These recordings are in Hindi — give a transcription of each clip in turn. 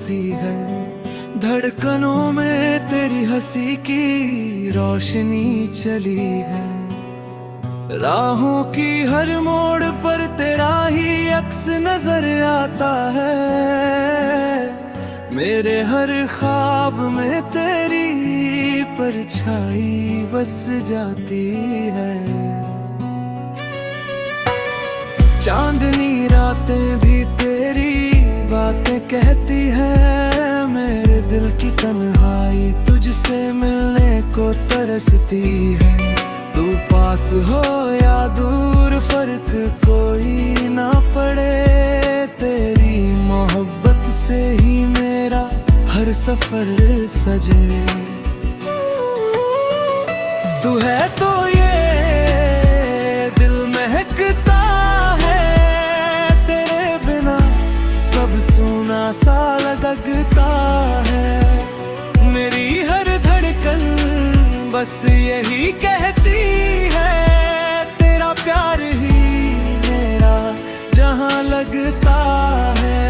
बसी है। धड़कनों में तेरी हंसी की रोशनी चली है। राहों की हर मोड़ पर तेरा ही अक्स नजर आता है। मेरे हर ख्वाब में तेरी परछाई बस जाती है। चांदनी रातें भी तेरी बातें कहती है। मेरे दिल की तन्हाई तुझसे मिलने को तरसती है। तू पास हो या दूर फर्क कोई ना पड़े। तेरी मोहब्बत से ही मेरा हर सफर सजे। तू है तो ये दिल महकता है। तेरे बिना सब सूना सा लगता है। मेरी हर धड़कन बस यही कहती है। तेरा प्यार ही मेरा जहां लगता है।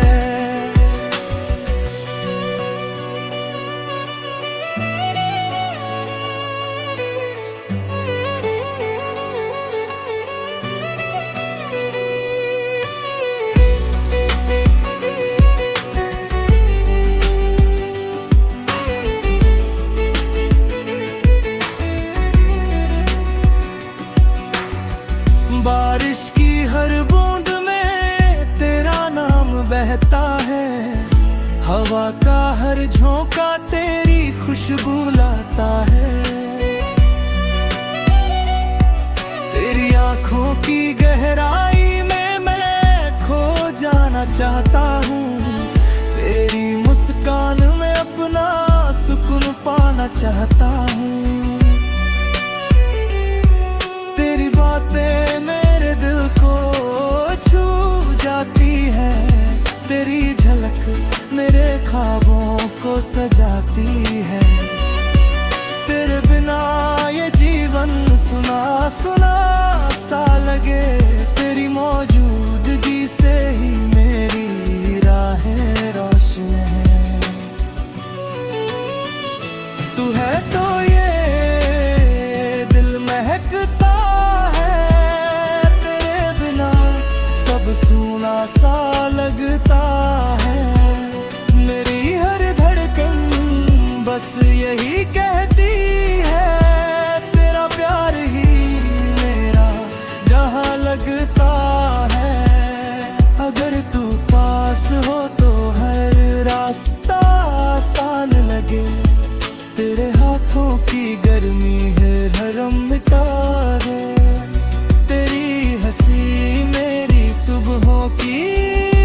बारिश की हर बूंद में तेरा नाम बहता है। हवा का हर झोंका तेरी खुशबू लाता है। तेरी आंखों की गहराई में मैं खो जाना चाहता हूँ। तेरी मुस्कान में अपना सुकून पाना चाहता हूँ। तेरी बातें मेरे दिल को छू जाती है। तेरी झलक मेरे ख्वाबों को सजाती है। तेरे बिना ये जीवन सुना सुना सा लगे। तेरी मौजूदगी से ही मेरी राहें रोशन है। तू है तो ये दिल महकता सूना सा लगता है। मेरी हर धड़कन बस यही कहती है। तेरा प्यार ही मेरा जहां लगता है। अगर तू पास हो तो हर रास्ता आसान लगे। तेरे हाथों की गर्मी है हरम मिटा दे। तेरी हंसी मेरी सुबहों की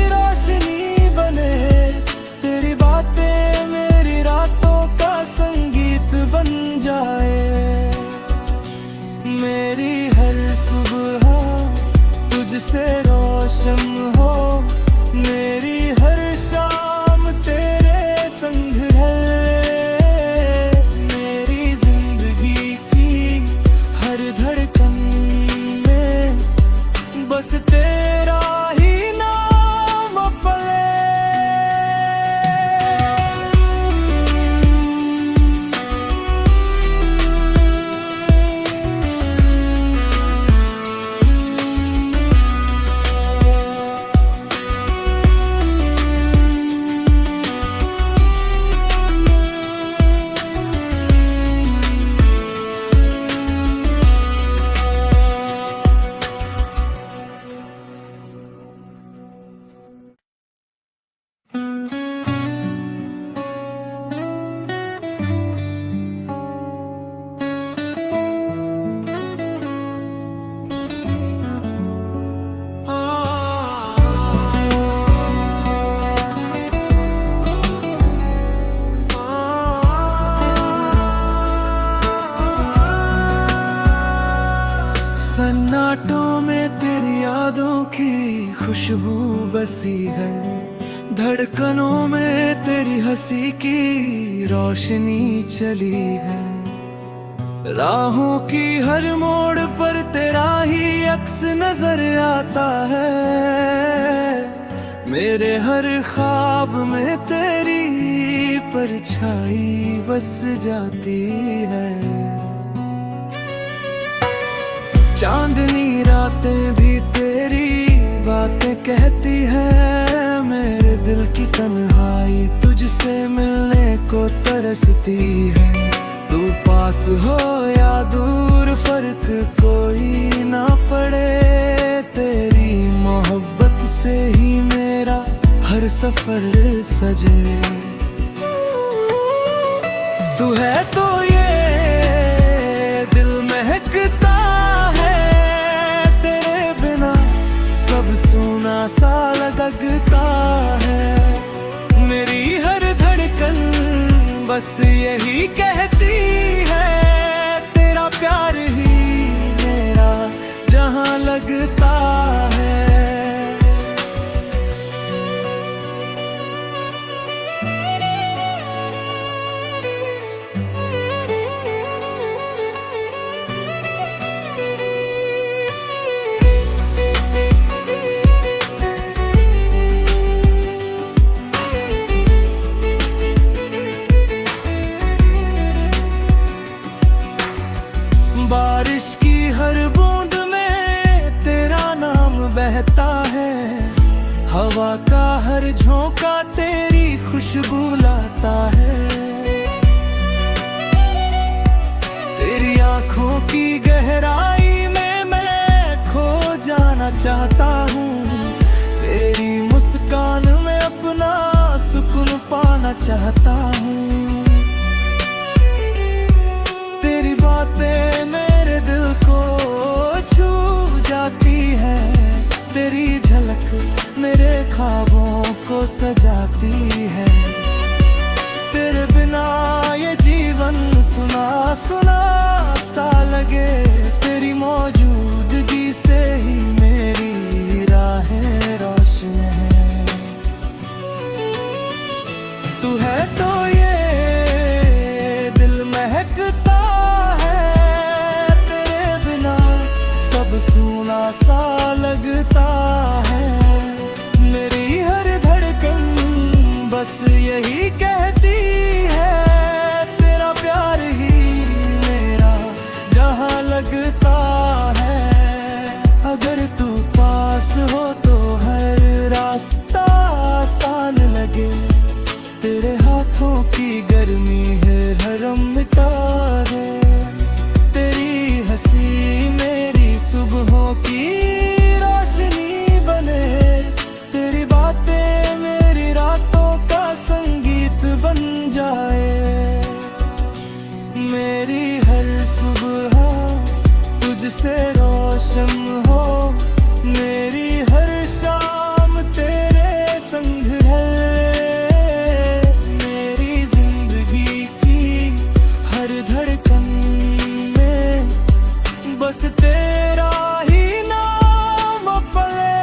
रोशनी बने। तेरी बातें मेरी रातों का संगीत बन जाए। मेरी हर सुबह तुझसे रोशन हो। मेरी हर शाम तेरे संग ढले। मेरी जिंदगी की हर धड़कन में बस तेरा ही नाम पले। सन्नाटों में तेरी यादों की खुशबू बसी है। धड़कनों में तेरी हंसी की रोशनी चली है। राहों की हर मोड़ पर तेरा ही अक्स नजर आता है। मेरे हर ख्वाब में तेरी परछाई बस जाती है। चांदनी रातें भी तेरी बातें कहती है। मेरे दिल की तन्हाई तुझसे मिलने को तरसती है। तू पास हो या दूर फर्क कोई ना पड़े, तेरी मोहब्बत से ही मेरा हर सफर सजे। तू है तो ये दिल महकता है, तेरे बिना सब सूना सा लगता है। मेरी हर धड़कन बस यही कहती है, तेरा प्यार ही मेरा जहां लगता है। बारिश की हर बूंद में तेरा नाम बहता है। हवा का हर झोंका तेरी खुशबू लाता है। तेरी आंखों की गहराई में मैं खो जाना चाहता हूँ। तेरी मुस्कान में अपना सुकून पाना चाहता हूँ। तेरी बातें मेरे दिल को छू जाती है। तेरी झलक मेरे ख्वाबों को सजाती है। तेरे बिना ये जीवन सुना सुना सा लगे। तेरी मौजूदगी से ही मेरी राहें रोशन हैं। तू है तो ये दिल महकता है, तेरे बिना सब सूना सा लगता है। मेरी हर धड़कन बस यही कहती है, तेरा प्यार ही मेरा जहां लगता है। अगर तू पास हो तो हर रास्ता आसान लगे। तेरे हाथों की गर्मी है हरम मिटा है। तेरी हंसी मेरी सुबहों की रोशनी बने। तेरी बातें मेरी रातों का संगीत बन जाए। मेरी हर सुबह तुझसे रोशन हो। मेरी हर शाम तेरे संग ढले। मेरी जिंदगी की हर धड़कन में बस तेरा ही नाम पले।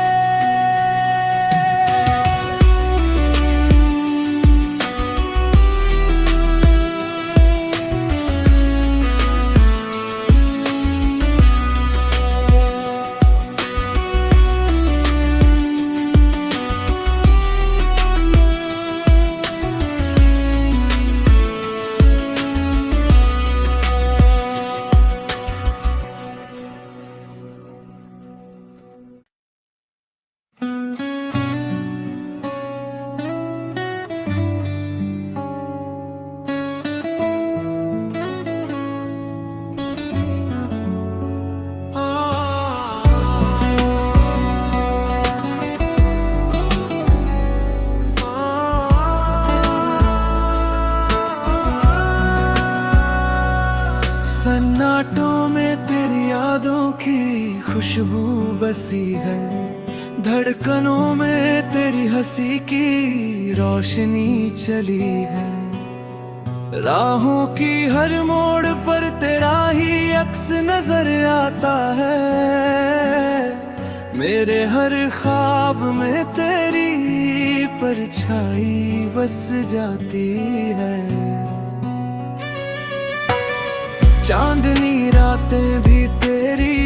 सन्नाटों में तेरी यादों की खुशबू बसी है। धड़कनों में तेरी हंसी की रोशनी चली है। राहों की हर मोड़ पर तेरा ही अक्स नजर आता है। मेरे हर ख्वाब में तेरी परछाई बस जाती है। चांदनी रातें भी तेरी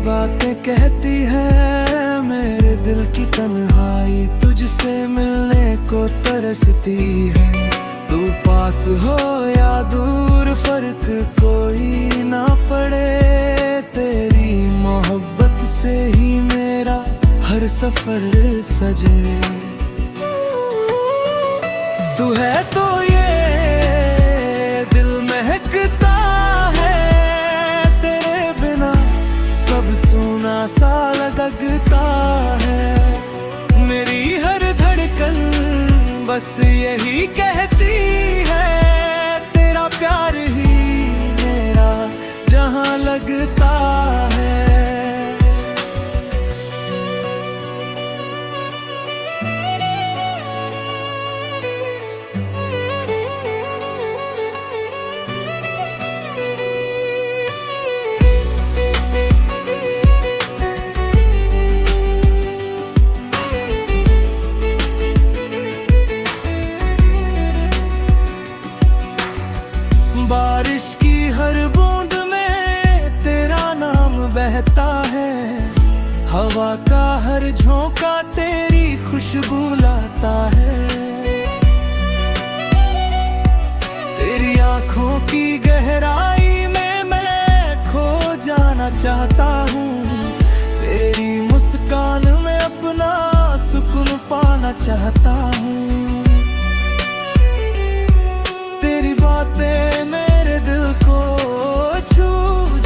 बात बातें कहती है मेरे दिल की तन्हाई तुझसे मिलने को तरसती है। तू पास हो या दूर फर्क कोई ना पड़े, तेरी मोहब्बत से ही मेरा हर सफर सजे। तू है तो ये दिल महकता है, तेरे बिना सब सूना सा लगता है। मेरी हर धड़कन बस यही कहती है, तेरा प्यार ही मेरा जहां लगता है। बारिश की हर बूंद में तेरा नाम बहता है, हवा का हर झोंका तेरी खुशबू लाता है। तेरी आंखों की गहराई में मैं खो जाना चाहता हूँ, तेरी मुस्कान में अपना सुकून पाना चाहता हूँ। तेरी बातें मेरे दिल को छू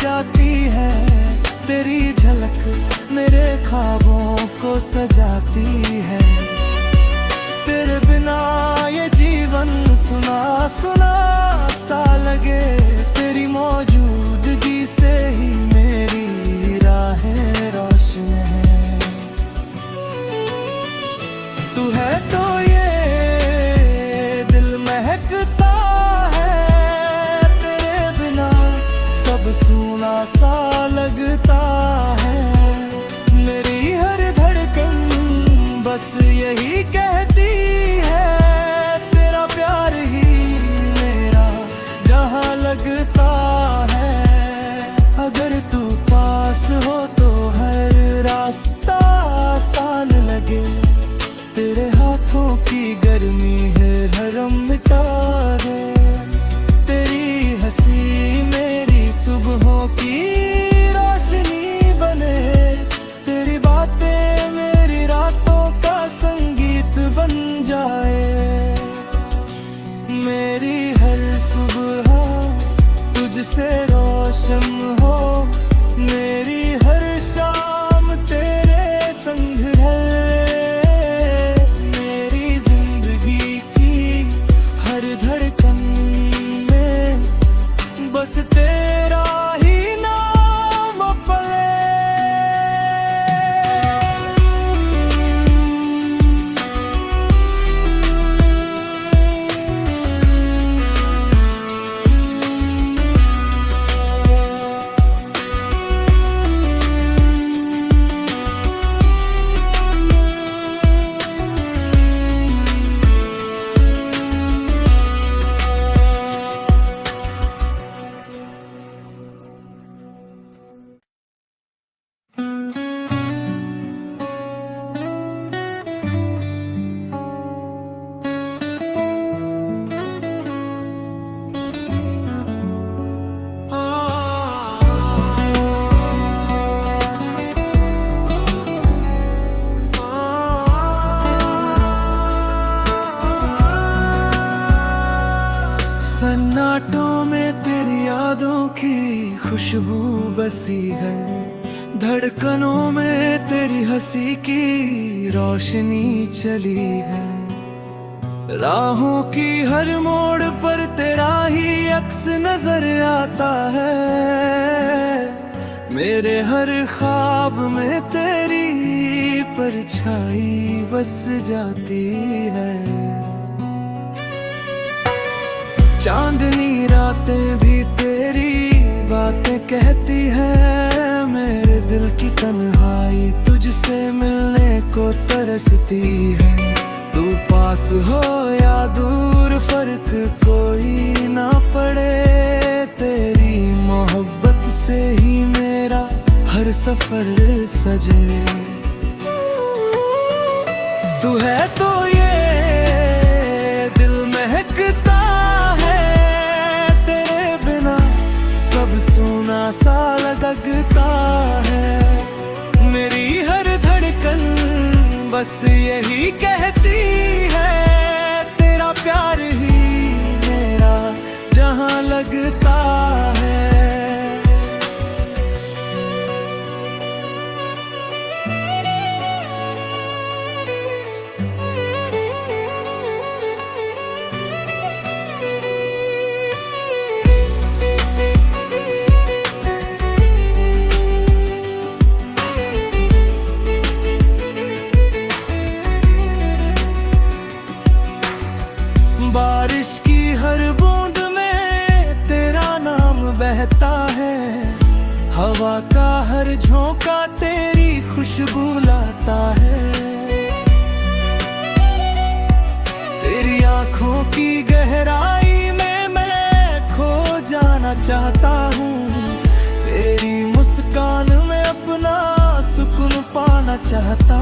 जाती है, तेरी झलक मेरे ख्वाबों को सजाती है। तेरे बिना ये जीवन सुना सुना सा लगे, तेरी मौजूदगी से ही मेरी राहें रोशन है। तू है तो ये दिल महकता सूना सा लगता है। मेरी हर धड़कन बस यही कहती है, तेरा प्यार ही मेरा जहां लगता है। अगर तू पास हो तो हर रास्ता आसान लगे, तेरे हाथों की गर्मी है हरम मिटा दे। तेरी हंसी मेरी सुबहों की रोशनी बने, तेरी बातें मेरी रातों का संगीत बन जाए। मेरी हर सुबह तुझसे रोशन हो, मेरी हर शाम तेरे संग ढले। मेरी जिंदगी की हर धड़कन बस तेरा ही नाम पले। सन्नाटों में तेरी यादों की खुशबू बसी है, धड़कनों में तेरी हंसी की रोशनी चली है। राहों की हर मोड़ पर तेरा ही अक्स नजर आता है, मेरे हर ख्वाब में तेरी परछाई बस जाती है। चांदनी रातें भी तेरी बातें कहती है, मेरे दिल की तन्हाई तुझसे मिलने को तरसती है। तू पास हो या दूर फर्क कोई ना पड़े, तेरी मोहब्बत से ही मेरा हर सफर सजे। तू है तो ये दिल महकता है, तेरे बिना सब सूना सा लगता है। मेरी हर धड़कन बस यही कहती है, तेरा प्यार ही मेरा जहां लगता है। बारिश की हर बूंद में तेरा नाम बहता है, हवा का हर झोंका तेरी खुशबू लाता है। तेरी आंखों की गहराई में मैं खो जाना चाहता हूँ, तेरी मुस्कान में अपना सुकून पाना चाहता